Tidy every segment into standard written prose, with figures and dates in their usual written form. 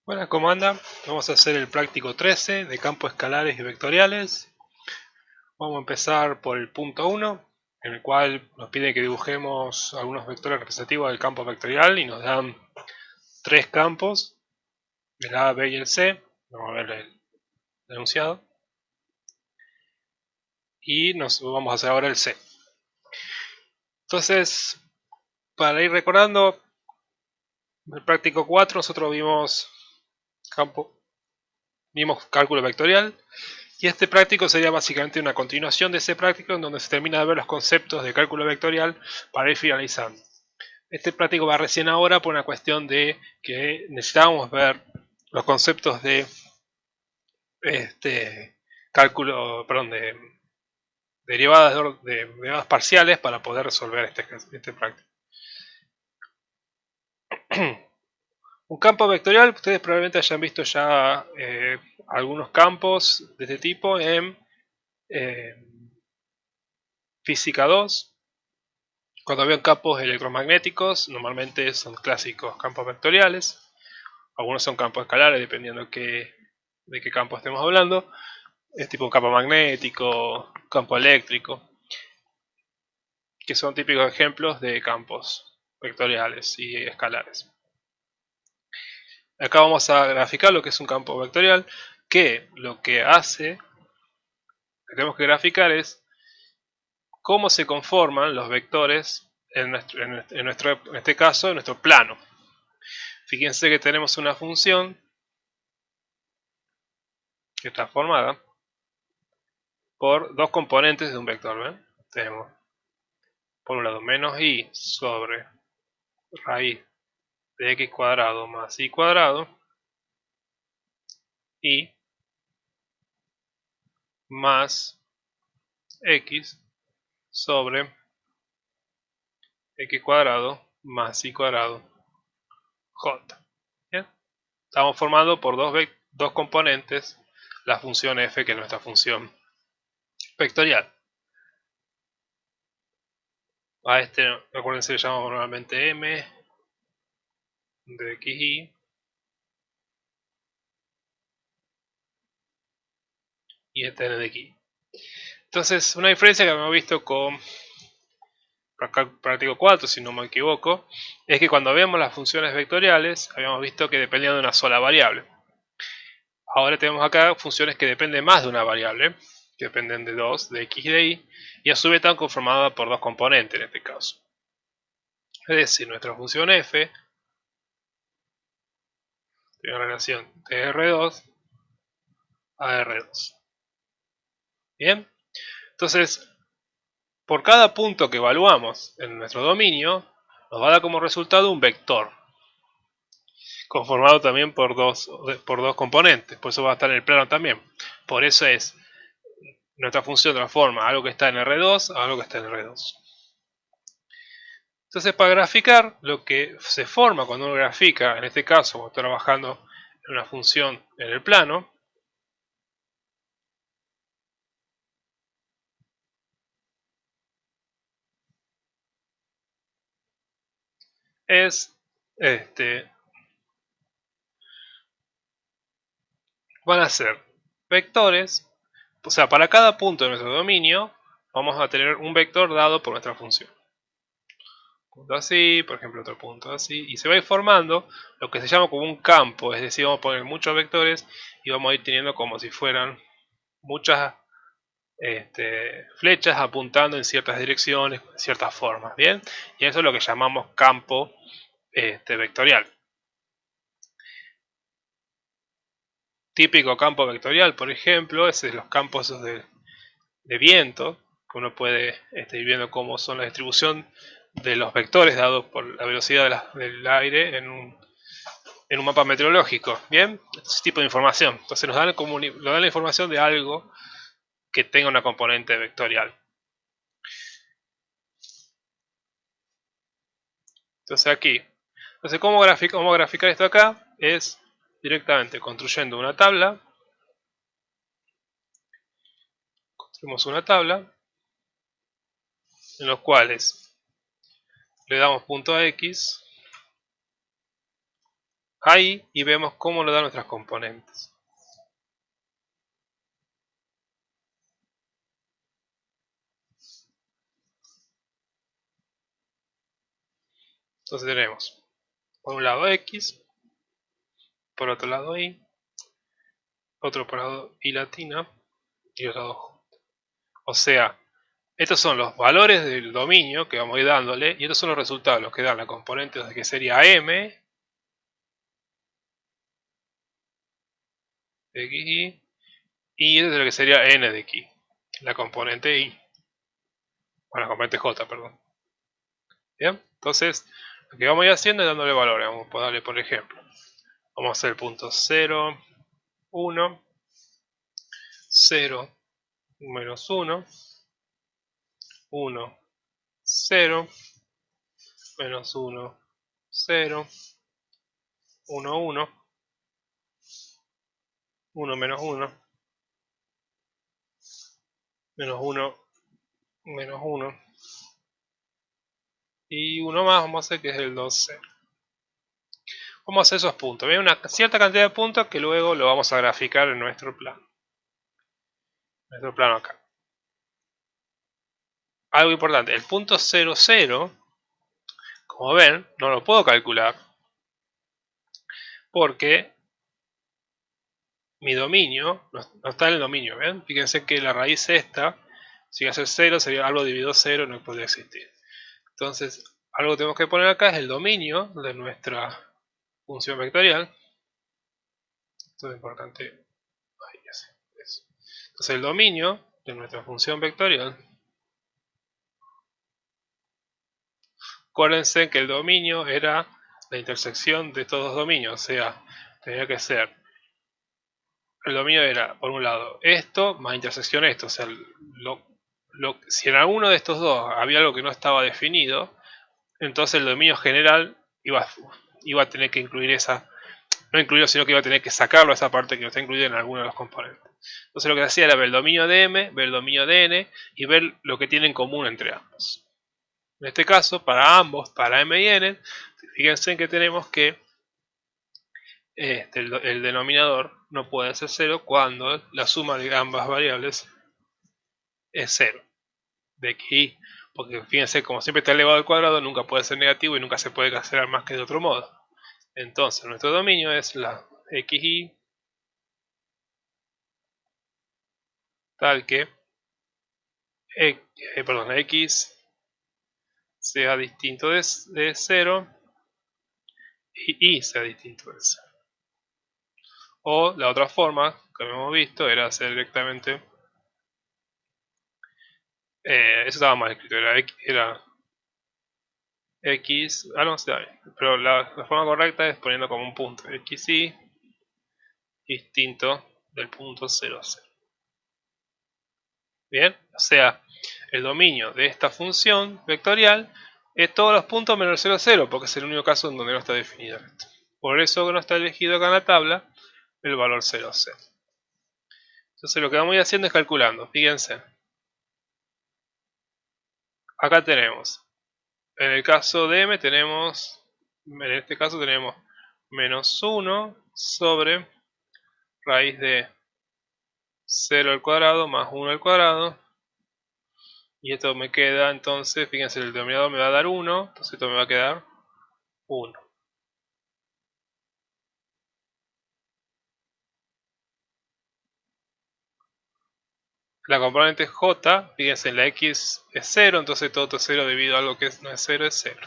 Buenas, ¿cómo andan? Vamos a hacer el práctico 13 de campos escalares y vectoriales. Vamos a empezar por el punto 1, en el cual nos pide que dibujemos algunos vectores representativos del campo vectorial y nos dan tres campos, el A, B y el C. Vamos a ver el enunciado. Y vamos a hacer ahora el C. Entonces, para ir recordando, en el práctico 4 nosotros vimos cálculo vectorial. Y este práctico sería básicamente una continuación de ese práctico en donde se termina de ver los conceptos de cálculo vectorial para ir finalizando. Este práctico va recién ahora por una cuestión de que necesitábamos ver los conceptos de cálculo, perdón, de derivadas parciales para poder resolver este práctico. Un campo vectorial, ustedes probablemente hayan visto ya algunos campos de este tipo en Física 2. Cuando veo campos electromagnéticos, normalmente son clásicos campos vectoriales. Algunos son campos escalares, dependiendo de qué campo estemos hablando. Es tipo un campo magnético, campo eléctrico, que son típicos ejemplos de campos vectoriales y escalares. Acá vamos a graficar lo que es un campo vectorial, que lo que tenemos que graficar es cómo se conforman los vectores en este caso, en nuestro plano. Fíjense que tenemos una función que está formada por dos componentes de un vector. ¿ven? Tenemos por un lado menos i sobre raíz de x cuadrado más y cuadrado y más x sobre x cuadrado más y cuadrado j. ¿Bien? Estamos formando por dos componentes la función f, que es nuestra función vectorial. A recuerden que le llamamos normalmente m de xy y este n de x. Entonces, una diferencia que hemos visto con práctico 4, si no me equivoco, es que cuando vemos las funciones vectoriales, habíamos visto que dependían de una sola variable. Ahora tenemos acá funciones que dependen más de una variable, que dependen de 2, de x y de y, y a su vez están conformadas por dos componentes en este caso. Es decir, nuestra función f tiene relación de R2 a R2. Bien, entonces, por cada punto que evaluamos en nuestro dominio, nos va a dar como resultado un vector, conformado también por dos componentes, por eso va a estar en el plano también. Por eso es, nuestra función transforma algo que está en R2 a algo que está en R2. Entonces, para graficar, lo que se forma cuando uno grafica, en este caso, cuando estoy trabajando en una función en el plano, es van a ser vectores, o sea, para cada punto de nuestro dominio vamos a tener un vector dado por nuestra función. Punto así, por ejemplo otro punto así, y se va a ir formando lo que se llama como un campo, es decir, vamos a poner muchos vectores y vamos a ir teniendo como si fueran muchas flechas apuntando en ciertas direcciones, en ciertas formas, ¿bien? Y eso es lo que llamamos campo vectorial. Típico campo vectorial, por ejemplo, es los campos de viento, que uno puede ir viendo cómo son la distribución de los vectores dados por la velocidad del aire en un mapa meteorológico. Bien, ese tipo de información. Entonces nos dan la información de algo que tenga una componente vectorial. Entonces aquí, ¿cómo graficar esto acá? Es directamente construyendo una tabla. Construimos una tabla en los cuales le damos punto a x, ahí y vemos cómo nos dan nuestras componentes. Entonces tenemos por un lado x, por otro lado y, otro por lado y latina y otro lado j. O sea, estos son los valores del dominio que vamos a ir dándole y estos son los resultados, los que dan la componente que sería m de xy y esto es lo que sería n de x, la componente y, o la componente j, perdón. Bien, entonces lo que vamos a ir haciendo es dándole valores. Vamos a darle, por ejemplo, vamos a hacer el punto 0, 1, 0, menos 1, 1, 0, menos 1, 0, 1, 1, 1 menos 1, menos 1, menos 1, y uno más vamos a hacer que es el 2, 0. Vamos a hacer esos puntos. Hay una cierta cantidad de puntos que luego lo vamos a graficar en nuestro plano. Nuestro plano acá. Algo importante, el punto 0, 0, como ven, no lo puedo calcular porque mi dominio no está en el dominio. ¿Ven? Fíjense que la raíz esta, si va a ser 0, sería algo dividido 0, no podría existir. Entonces, algo que tenemos que poner acá es el dominio de nuestra función vectorial. Esto es importante. Ahí, eso. Entonces, el dominio de nuestra función vectorial. Acuérdense que el dominio era la intersección de estos dos dominios, o sea, tenía que ser, el dominio era, por un lado, esto más intersección esto, o sea, si en alguno de estos dos había algo que no estaba definido, entonces el dominio general iba a tener que incluir esa, no incluirlo, sino que iba a tener que sacarlo a esa parte que no está incluida en alguno de los componentes. Entonces lo que hacía era ver el dominio de M, ver el dominio de N y ver lo que tiene en común entre ambos. En este caso, para ambos, para M y N, fíjense que tenemos que el denominador no puede ser 0 cuando la suma de ambas variables es 0 de x y y. Porque fíjense, como siempre está elevado al cuadrado, nunca puede ser negativo y nunca se puede cancelar más que de otro modo. Entonces, nuestro dominio es la xy tal que x sea distinto de 0 y y sea distinto de 0. O la otra forma que habíamos visto era hacer directamente, eso estaba mal escrito, era x, no está bien, pero la forma correcta es poniendo como un punto xy distinto del punto 0, 0. Bien, o sea, el dominio de esta función vectorial es todos los puntos menos 0, 0, porque es el único caso en donde no está definido esto. Por eso no está elegido acá en la tabla el valor 0, 0. Entonces lo que vamos a ir haciendo es calculando, fíjense. Acá tenemos, en el caso de m tenemos, en este caso tenemos menos 1 sobre raíz de 0 al cuadrado más 1 al cuadrado. Y esto me queda, entonces, fíjense, el denominador me va a dar 1, entonces esto me va a quedar 1. La componente j, fíjense, la x es 0, entonces todo esto es 0 debido a algo que no es 0, es 0.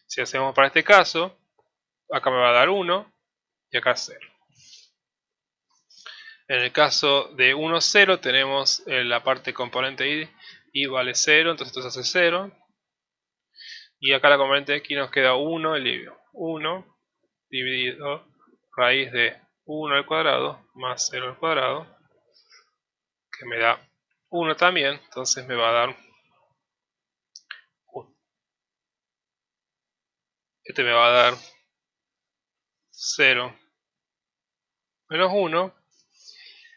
Si hacemos para este caso, acá me va a dar 1 y acá 0. En el caso de 1, 0 tenemos la parte componente y vale 0, entonces esto se hace 0. Y acá la componente x nos queda 1 dividido 1 dividido raíz de 1 al cuadrado más 0 al cuadrado, que me da 1 también, entonces me va a dar 1. Este me va a dar 0 menos 1.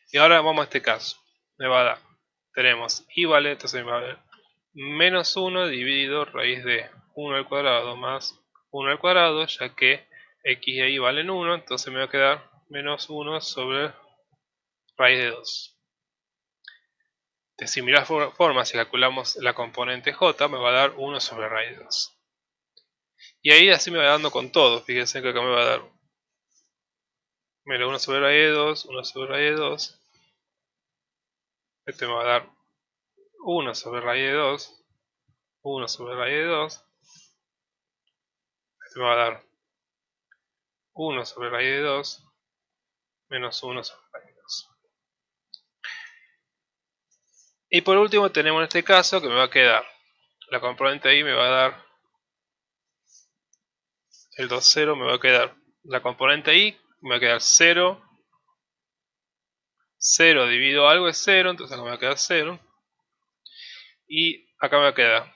Y ahora vamos a este caso. Me va a dar, tenemos y vale, entonces me va a dar menos 1 dividido raíz de 1 al cuadrado más 1 al cuadrado, ya que x y y valen 1, entonces me va a quedar menos 1 sobre raíz de 2. De similar forma, si calculamos la componente j, me va a dar 1 sobre raíz de 2. Y ahí así me va dando con todo. Fíjense que acá me va a dar menos 1 sobre raíz de 2, 1 sobre raíz de 2. Este me va a dar 1 sobre raíz de 2, 1 sobre raíz de 2. Este me va a dar 1 sobre raíz de 2, menos 1 sobre raíz de 2. Y por último tenemos en este caso que me va a quedar, la componente ahí me va a dar, el 2, 0 me va a quedar, la componente ahí me va a quedar 0, 0 dividido algo es 0, entonces acá me va a quedar 0. Y acá me va a quedar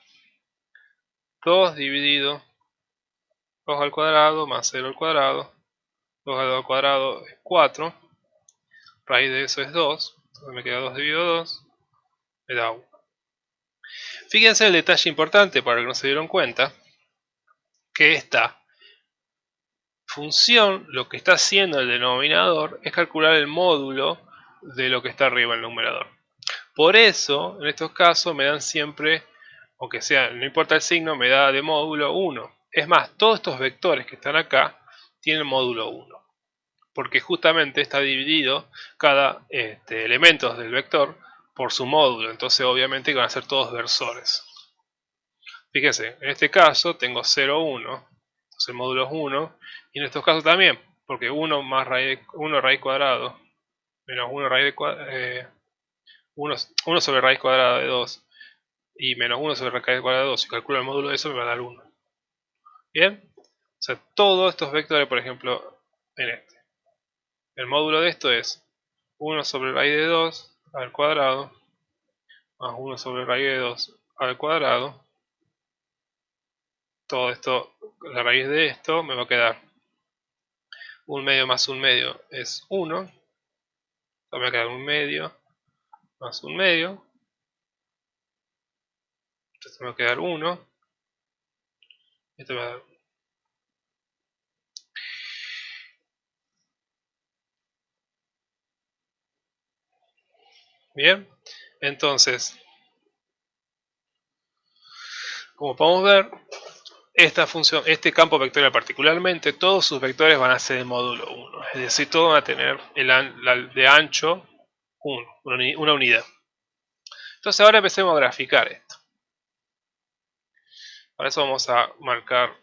2 dividido 2 al cuadrado más 0 al cuadrado. 2 al cuadrado es 4. Raíz de eso es 2. Entonces me queda 2 dividido 2. Me da 1. Fíjense el detalle importante para que no se dieron cuenta. Que esta función lo que está haciendo el denominador es calcular el módulo de lo que está arriba en el numerador. Por eso, en estos casos me dan siempre, aunque sea, no importa el signo, me da de módulo 1. Es más, todos estos vectores que están acá tienen módulo 1. Porque justamente está dividido cada elemento del vector por su módulo. Entonces obviamente van a ser todos versores. Fíjense, en este caso tengo 0, 1. Entonces el módulo es 1. Y en estos casos también. Porque 1 más raíz, 1 raíz cuadrado menos 1 raíz de 1 sobre raíz cuadrada de 2 y menos 1 sobre raíz cuadrada de 2, si calculo el módulo de eso me va a dar 1. ¿Bien? O sea, todos estos vectores, por ejemplo, en este. El módulo de esto es 1 sobre raíz de 2 al cuadrado más 1 sobre raíz de 2 al cuadrado. Todo esto, la raíz de esto me va a quedar 1 medio más 1 medio es 1. Entonces me va a quedar 1 medio más 1 medio. Entonces me va a quedar 1. Esto me va a dar. Bien. Entonces, como podemos ver, esta función, este campo vectorial particularmente, todos sus vectores van a ser de módulo 1. Es decir, todos van a tener de ancho 1, una unidad. Entonces ahora empecemos a graficar esto. Para eso vamos a marcar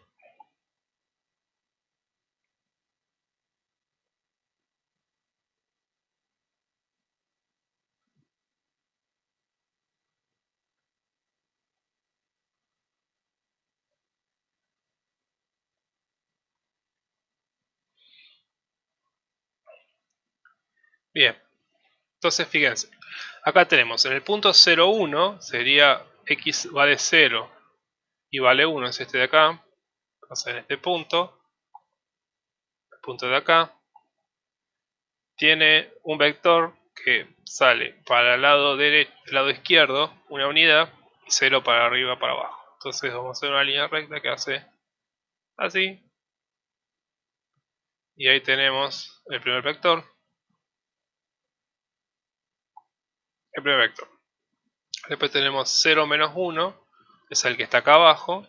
bien. Entonces fíjense, acá tenemos en el punto 0, 1 sería x vale 0 y vale 1, es este de acá. Entonces en este punto, el punto de acá, tiene un vector que sale para el lado derecho, el lado izquierdo, una unidad, y 0 para arriba, para abajo. Entonces vamos a hacer una línea recta que hace así. Y ahí tenemos el primer vector. El primer vector. Después tenemos 0 menos 1, es el que está acá abajo,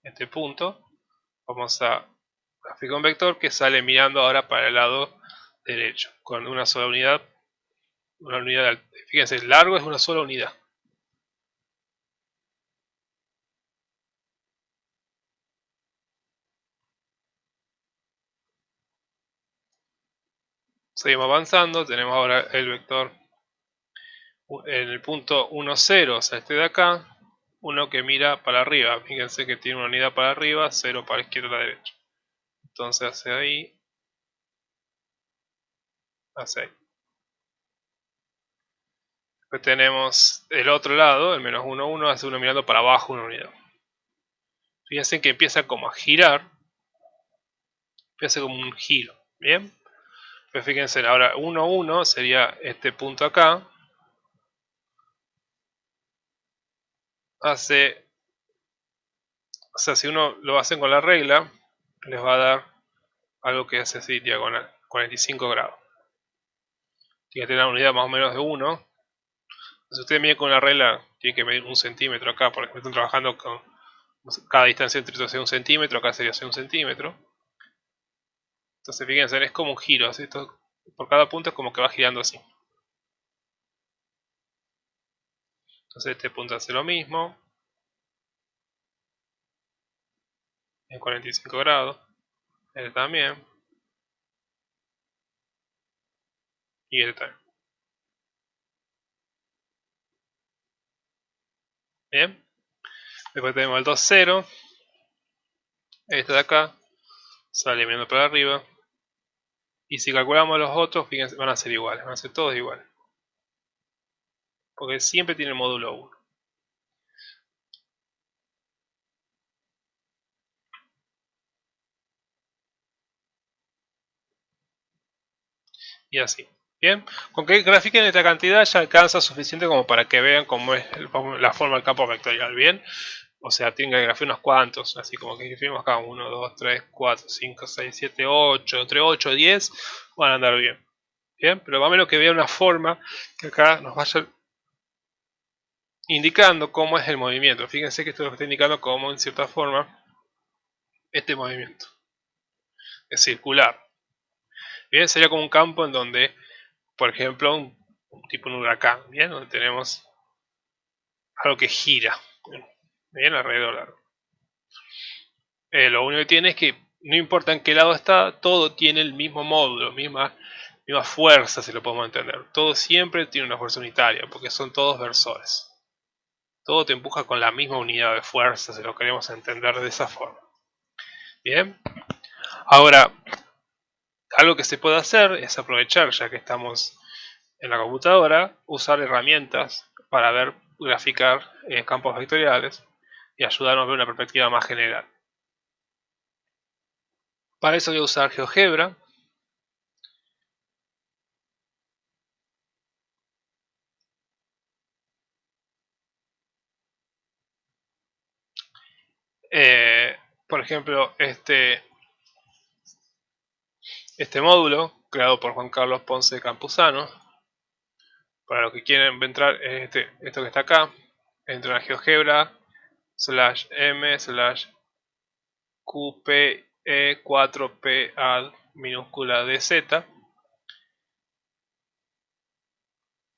este punto. Vamos a graficar un vector que sale mirando ahora para el lado derecho, con una sola unidad. Una unidad, fíjense, el largo es una sola unidad. Seguimos avanzando, tenemos ahora el vector en el punto 1, 0, o sea, este de acá, uno que mira para arriba. Fíjense que tiene una unidad para arriba, 0 para izquierda y la derecha. Entonces hace ahí, hace ahí. Después tenemos el otro lado, el menos 1, 1, hace uno mirando para abajo una unidad. Fíjense que empieza como a girar, empieza como un giro, ¿bien? Pues fíjense, ahora 1, 1 sería este punto acá. Hace, o sea, si uno lo hace con la regla, les va a dar algo que es así, diagonal, 45 grados. Tiene que tener una unidad más o menos de 1. Si ustedes miden con una regla, tienen que medir 1 centímetro acá, por ejemplo, están trabajando con cada distancia entre estos 1 centímetro, acá sería 1 centímetro. Entonces fíjense, es como un giro, así, por cada punto es como que va girando así. Entonces este punto hace lo mismo, en 45 grados, este también, y este también. Bien, después tenemos el 2, 0, este de acá, sale viendo para arriba, y si calculamos los otros, fíjense, van a ser iguales, van a ser todos iguales. Porque siempre tiene el módulo 1. Y así. Bien, con que grafiquen esta cantidad ya alcanza suficiente como para que vean cómo es la forma del campo vectorial. Bien, o sea, tienen que graficar unos cuantos, así como que escribimos acá 1, 2, 3, 4, 5, 6, 7, 8, entre 8 y 10 van a andar bien. Bien, pero más o menos que vean una forma que acá nos vaya indicando cómo es el movimiento. Fíjense que esto nos está indicando cómo, en cierta forma, este movimiento es circular. Bien, sería como un campo en donde, por ejemplo, un tipo un huracán, bien, donde tenemos algo que gira, bien, alrededor. Lo único que tiene es que no importa en qué lado está, todo tiene el mismo módulo, misma fuerza, si lo podemos entender. Todo siempre tiene una fuerza unitaria, porque son todos versores. Todo te empuja con la misma unidad de fuerza, si lo queremos entender de esa forma. Bien, ahora, algo que se puede hacer es aprovechar, ya que estamos en la computadora, usar herramientas para ver, graficar campos vectoriales y ayudarnos a ver una perspectiva más general. Para eso voy a usar GeoGebra. Por ejemplo, este módulo, creado por Juan Carlos Ponce Campuzano, para los que quieren entrar, esto que está acá, entran a GeoGebra /m QPE4PA minúscula DZ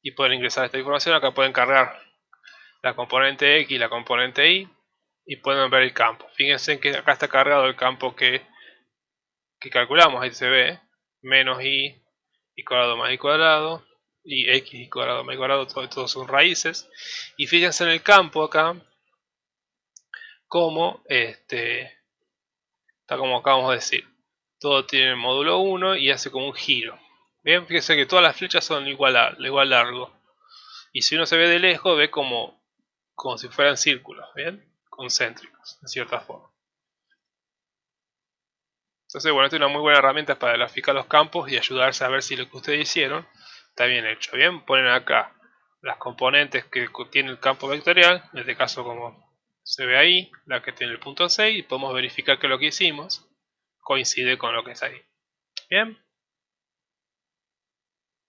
y pueden ingresar esta información. Acá pueden cargar la componente X y la componente Y y pueden ver el campo. Fíjense que acá está cargado el campo que calculamos, ahí se ve, menos y cuadrado más y cuadrado, y x y cuadrado más y cuadrado, todos son raíces. Y fíjense en el campo acá, como está como acabamos de decir, todo tiene el módulo 1 y hace como un giro. Bien, fíjense que todas las flechas son igual largo. Y si uno se ve de lejos, ve como si fueran círculos, bien, concéntricos, en cierta forma. Entonces, bueno, esta es una muy buena herramienta para graficar los campos y ayudarse a ver si lo que ustedes hicieron está bien hecho. Bien, ponen acá las componentes que tiene el campo vectorial, en este caso como se ve ahí, la que tiene el punto 6, y podemos verificar que lo que hicimos coincide con lo que es ahí. Bien.